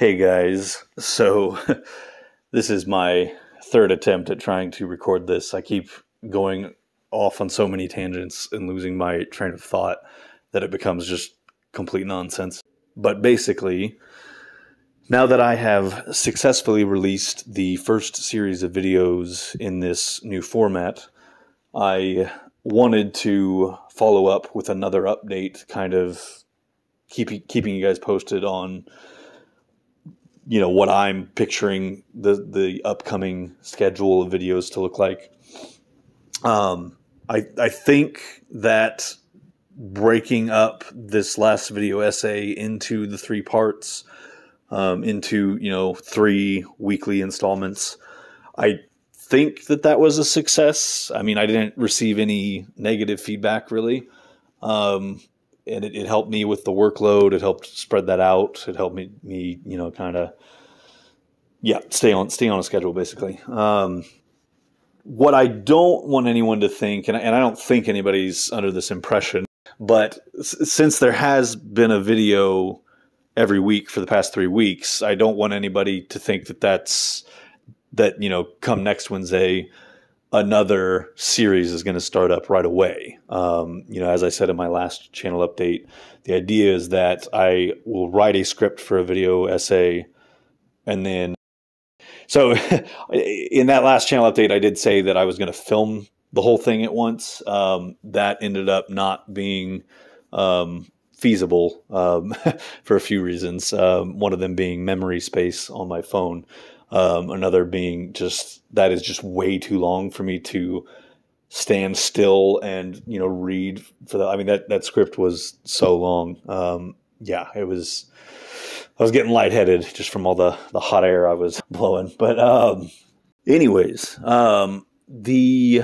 Hey guys, so this is my third attempt at trying to record this. I keep going off on so many tangents and losing my train of thought that it becomes just complete nonsense. But basically, now that I have successfully released the first series of videos in this new format, I wanted to follow up with another update, kind of keeping you guys posted on what I'm picturing the upcoming schedule of videos to look like. I think that breaking up this last video essay into the three parts, into 3 weekly installments, I think that was a success. I mean, I didn't receive any negative feedback really. And it helped me with the workload. It helped spread that out. It helped me kind of, stay on a schedule, basically. What I don't want anyone to think, and I don't think anybody's under this impression, but since there has been a video every week for the past 3 weeks, I don't want anybody to think that come next Wednesday, another series is going to start up right away. As I said in my last channel update, the idea is that I will write a script for a video essay, and then so in that last channel update, I did say that I was going to film the whole thing at once. That ended up not being feasible for a few reasons. One of them being memory space on my phone. Another being that is just way too long for me to stand still and, read for that script was so long. I was getting lightheaded just from all the hot air I was blowing. But anyways, the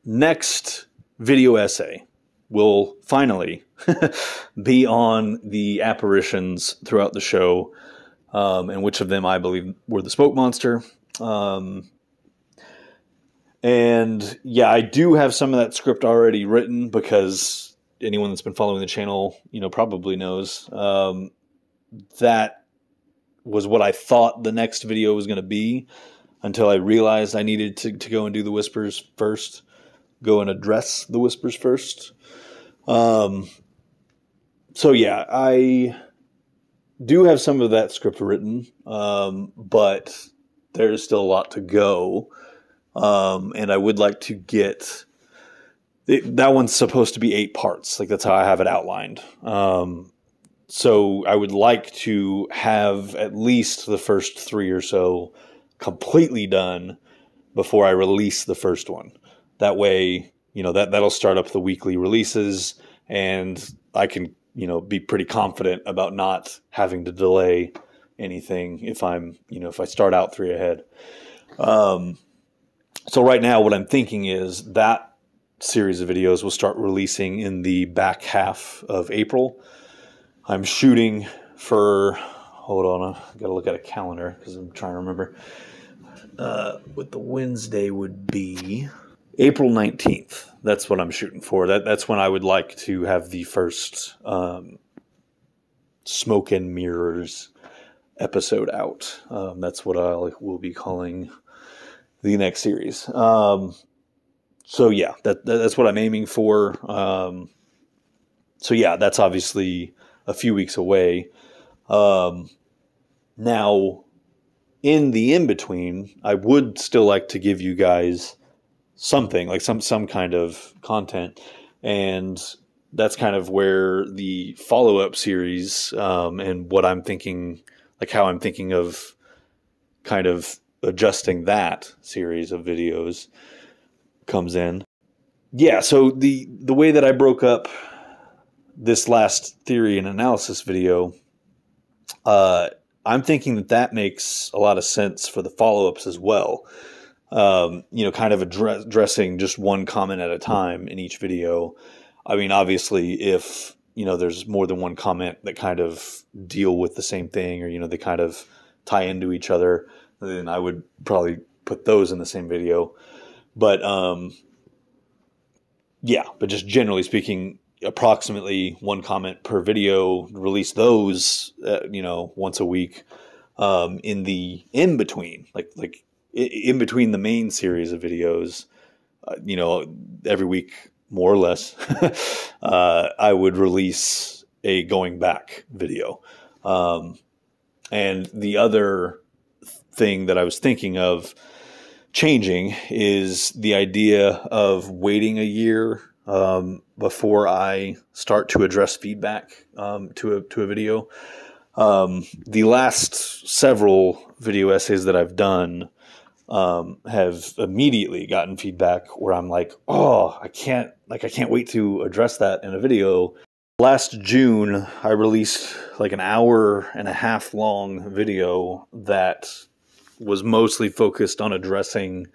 next video essay will finally be on the apparitions throughout the show, and which of them I believe were the smoke monster. I do have some of that script already written, because anyone that's been following the channel, probably knows. That was what I thought the next video was going to be, until I realized I needed to go and do the whispers first, go and address the whispers first. I do have some of that script written, but there's still a lot to go. And I would like to get that one's supposed to be 8 parts. Like, that's how I have it outlined. So I would like to have at least the first 3 or so completely done before I release the first one. That way, that'll start up the weekly releases, and I can, be pretty confident about not having to delay anything if I start out 3 ahead. So right now what I'm thinking is that series of videos will start releasing in the back half of April. I'm shooting for, hold on, I gotta look at a calendar because I'm trying to remember what the Wednesday would be. April 19th. That's what I'm shooting for. That's when I would like to have the first Smoke and Mirrors episode out. That's what I will be calling the next series. That's what I'm aiming for. That's obviously a few weeks away. Now, in the in-between, I would still like to give you guys something, like some kind of content, and that's kind of where the follow-up series, and what I'm thinking, like how I'm thinking of kind of adjusting that series of videos comes in. Yeah, so the way that I broke up this last theory and analysis video, I'm thinking that makes a lot of sense for the follow-ups as well. Kind of addressing just one comment at a time in each video. I mean, obviously, if, there's more than one comment that kind of deal with the same thing, or, they kind of tie into each other, then I would probably put those in the same video. But, but just generally speaking, approximately one comment per video, release those, once a week. in the in between, like in between the main series of videos, every week more or less, I would release a going back video. And the other thing that I was thinking of changing is the idea of waiting a year before I start to address feedback to a video. The last several video essays that I've done have immediately gotten feedback where I'm like, oh, I can't wait to address that in a video. Last June, I released like an hour and a half long video that was mostly focused on addressing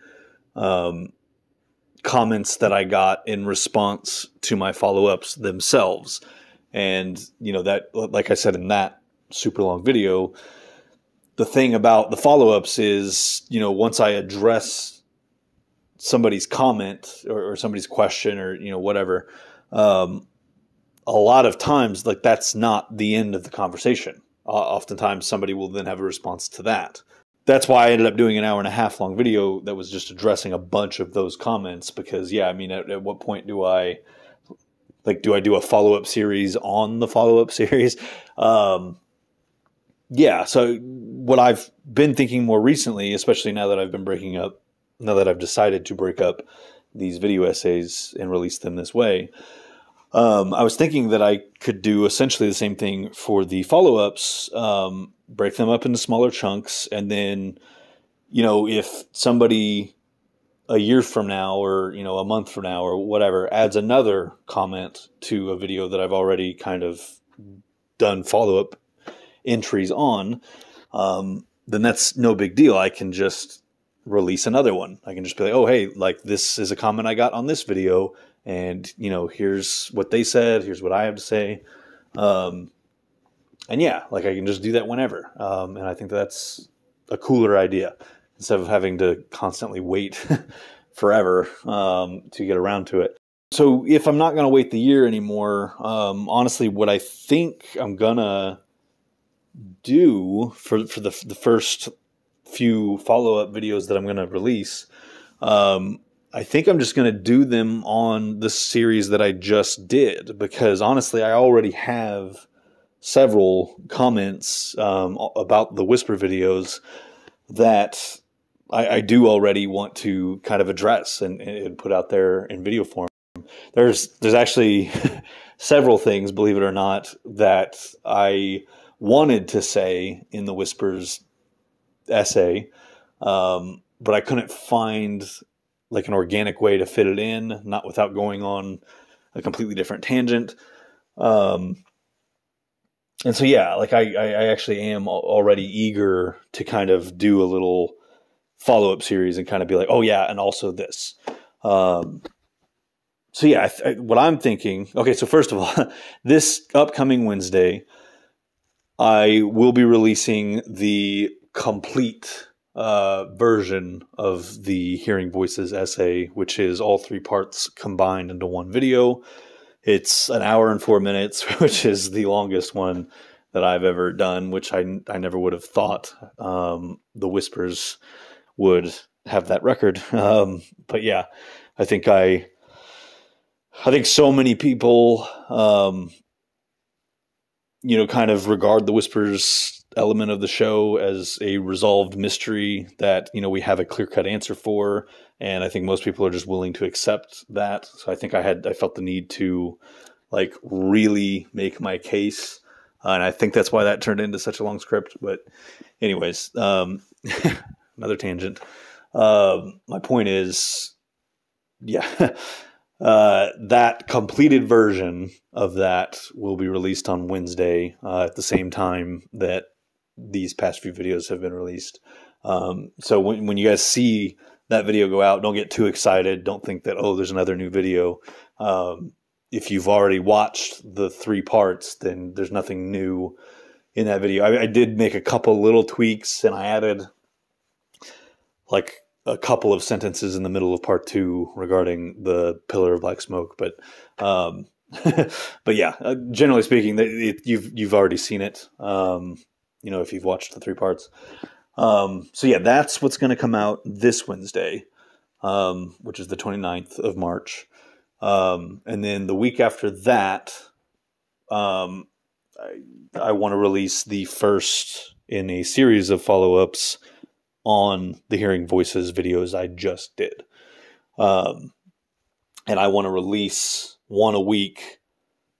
comments that I got in response to my follow-ups themselves. And, that, like I said in that super long video, the thing about the follow-ups is, once I address somebody's comment or somebody's question or, whatever, a lot of times, like, that's not the end of the conversation. Oftentimes somebody will then have a response to that. That's why I ended up doing an hour and a half long video that was just addressing a bunch of those comments, because at what point do I do a follow-up series on the follow-up series? So what I've been thinking more recently, especially now that I've decided to break up these video essays and release them this way, I was thinking that I could do essentially the same thing for the follow-ups, break them up into smaller chunks, and then, if somebody a year from now or, a month from now or whatever adds another comment to a video that I've already kind of done follow-up entries on, then that's no big deal. I can just release another one. I can just be like, oh, hey, like, this is a comment I got on this video, and, here's what they said, here's what I have to say. And yeah, like, I can just do that whenever. And I think that's a cooler idea instead of having to constantly wait forever to get around to it. So if I'm not going to wait the year anymore, honestly, what I think I'm going to do for the first few follow-up videos that I'm going to release, I think I'm just going to do them on the series that I just did, because honestly, I already have several comments about the Whisper videos that I do already want to kind of address and put out there in video form. There's actually several things, believe it or not, that I wanted to say in the Whispers essay, but I couldn't find like an organic way to fit it in, not without going on a completely different tangent. And so, yeah, like I actually am already eager to kind of do a little follow-up series and kind of be like, oh yeah, and also this. So yeah, what I'm thinking, okay, so first of all, this upcoming Wednesday, I will be releasing the complete version of the Hearing Voices essay, which is all three parts combined into one video. It's an hour and 4 minutes, which is the longest one that I've ever done, which I never would have thought the Whispers would have that record. But yeah, I think so many people, kind of regard the Whispers element of the show as a resolved mystery that, we have a clear-cut answer for. And I think most people are just willing to accept that. So I think I felt the need to like really make my case. And I think that's why that turned into such a long script. But anyways, another tangent. My point is, yeah, that completed version of that will be released on Wednesday at the same time that these past few videos have been released. So when you guys see that video go out, don't get too excited. Don't think that, oh, there's another new video. If you've already watched the 3 parts, then there's nothing new in that video. I did make a couple little tweaks, and I added like a couple of sentences in the middle of part 2 regarding the pillar of black smoke. But but yeah, generally speaking, you've already seen it. if you've watched the 3 parts. So yeah, that's what's going to come out this Wednesday, which is the 29th of March. And then the week after that, I want to release the first in a series of follow-ups on the Hearing Voices videos I just did. And I want to release one a week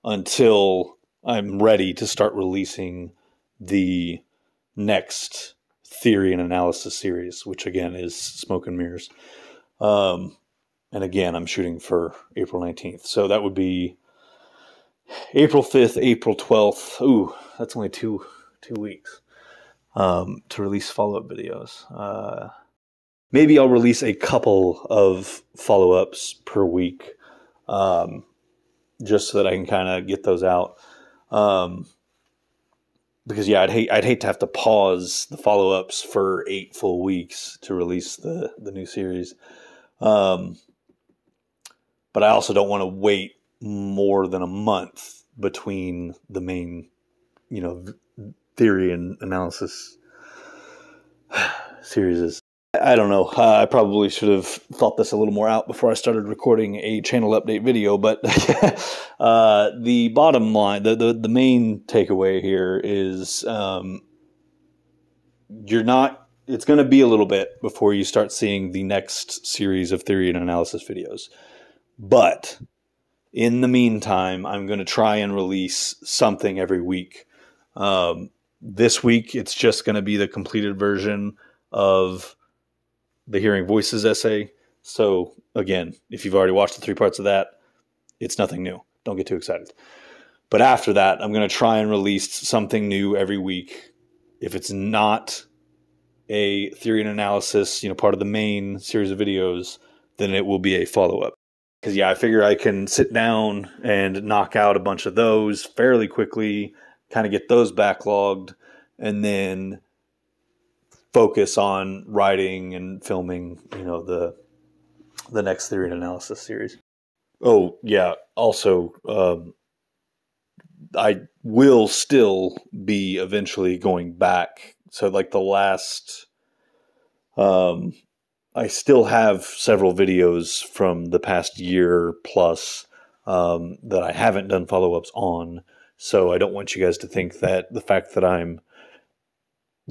until I'm ready to start releasing the next theory and analysis series, which again is Smoke and Mirrors. And again, I'm shooting for April 19th. So that would be April 5th, April 12th. Ooh, that's only two weeks to release follow-up videos. Maybe I'll release a couple of follow-ups per week, just so that I can kind of get those out. Because yeah, I'd hate to have to pause the follow-ups for 8 full weeks to release the new series. But I also don't want to wait more than a month between the main, theory and analysis series. I don't know. I probably should have thought this a little more out before I started recording a channel update video, but the bottom line, the main takeaway here is it's going to be a little bit before you start seeing the next series of theory and analysis videos. But in the meantime, I'm going to try and release something every week. This week, it's just going to be the completed version of the Hearing Voices essay. So again, if you've already watched the 3 parts of that, it's nothing new. Don't get too excited. But after that, I'm going to try and release something new every week. If it's not a theory and analysis, part of the main series of videos, then it will be a follow-up. Because yeah, I figure I can sit down and knock out a bunch of those fairly quickly, kind of get those backlogged, and then focus on writing and filming, the next theory and analysis series. Oh yeah, also, I will still be eventually going back. So like the last, I still have several videos from the past year plus that I haven't done follow-ups on. So I don't want you guys to think that the fact that I'm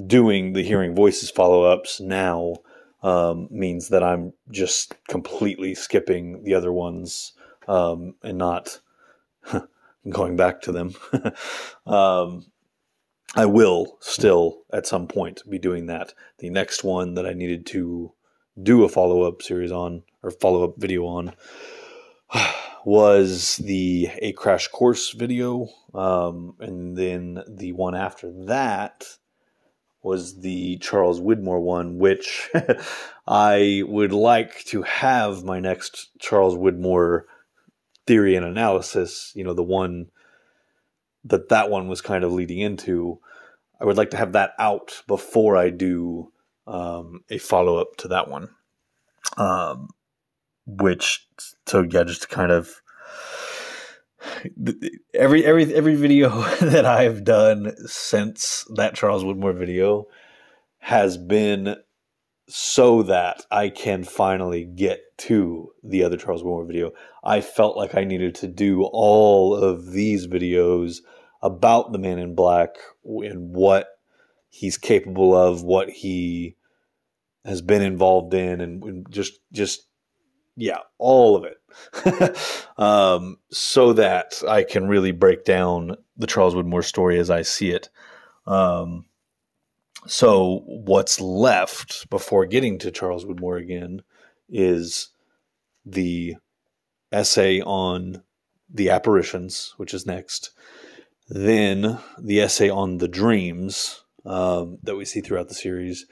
doing the Hearing Voices follow-ups now means that I'm just completely skipping the other ones and not going back to them. I will still at some point be doing that. The next one that I needed to do a follow-up series on, or follow-up video on, was the A Crash Course video. And then the one after that was the Charles Widmore one, which I would like to have my next Charles Widmore theory and analysis, the one that one was kind of leading into. I would like to have that out before I do a follow-up to that one. Just to kind of every video that I've done since that Charles Widmore video has been so that I can finally get to the other Charles Widmore video. I felt like I needed to do all of these videos about the Man in Black and what he's capable of, what he has been involved in, and just all of it. So that I can really break down the Charles Widmore story as I see it. So what's left before getting to Charles Widmore again is the essay on the apparitions, which is next. Then the essay on the dreams that we see throughout the series.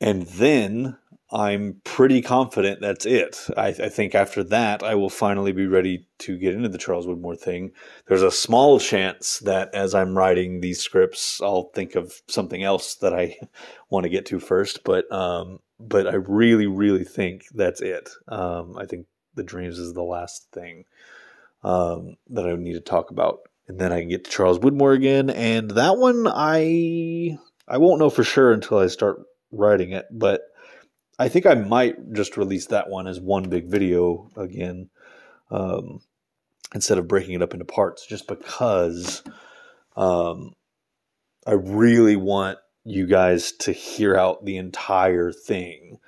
And then I'm pretty confident that's it. I think after that, I will finally be ready to get into the Charles Widmore thing. There's a small chance that as I'm writing these scripts, I'll think of something else that I want to get to first. But I really, really think that's it. I think the dreams is the last thing that I need to talk about and then I can get to Charles Widmore again. And that one, I won't know for sure until I start writing it, but I think I might just release that one as one big video again, instead of breaking it up into parts, just because I really want you guys to hear out the entire thing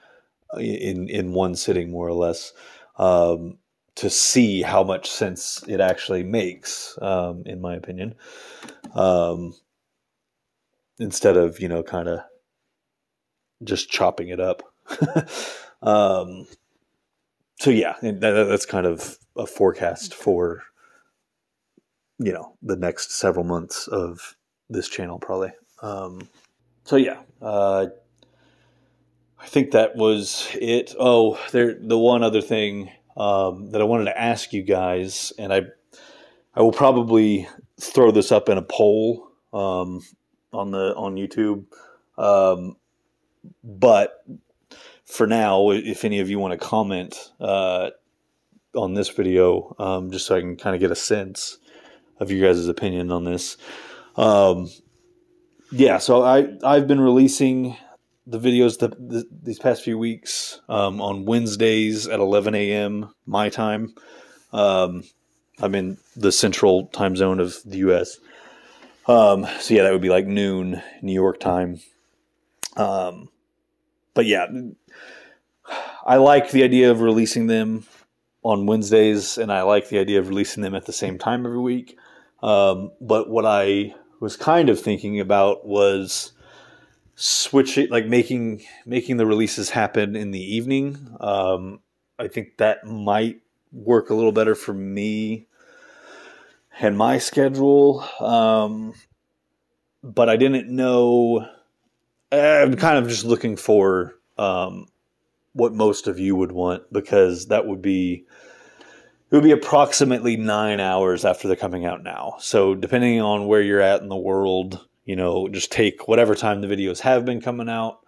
in one sitting, more or less, to see how much sense it actually makes, in my opinion, instead of, kind of just chopping it up. So yeah, that's kind of a forecast for, the next several months of this channel, probably. So yeah, I think that was it. Oh, the one other thing that I wanted to ask you guys, and I will probably throw this up in a poll on YouTube. But for now, if any of you want to comment on this video, just so I can kind of get a sense of you guys' opinion on this. Yeah, so I've been releasing the videos these past few weeks on Wednesdays at 11 a.m. my time. I'm in the central time zone of the U.S. So yeah, that would be like noon New York time. But yeah, I like the idea of releasing them on Wednesdays, and I like the idea of releasing them at the same time every week. But what I was kind of thinking about was switching, like making the releases happen in the evening. I think that might work a little better for me and my schedule. But I didn't know. I'm kind of just looking for what most of you would want, because it would be approximately 9 hours after they're coming out now. So depending on where you're at in the world, just take whatever time the videos have been coming out,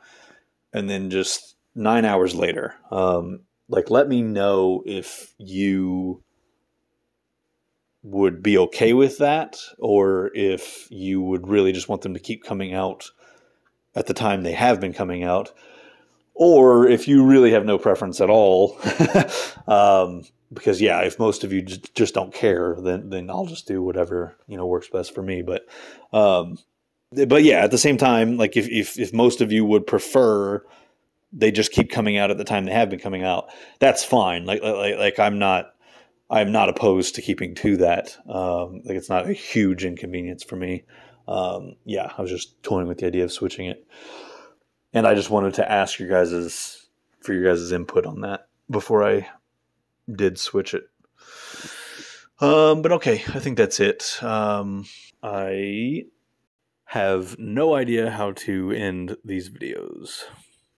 and then just 9 hours later. Let me know if you would be okay with that, or if you would really just want them to keep coming out at the time they have been coming out, or if you really have no preference at all. Because yeah, if most of you just don't care, then I'll just do whatever works best for me. But yeah, at the same time, like if most of you would prefer they just keep coming out at the time they have been coming out, that's fine. Like I'm not opposed to keeping to that. It's not a huge inconvenience for me. Yeah, I was just toying with the idea of switching it, and I just wanted to ask for your guys' input on that before I did switch it. But okay, I think that's it. I have no idea how to end these videos.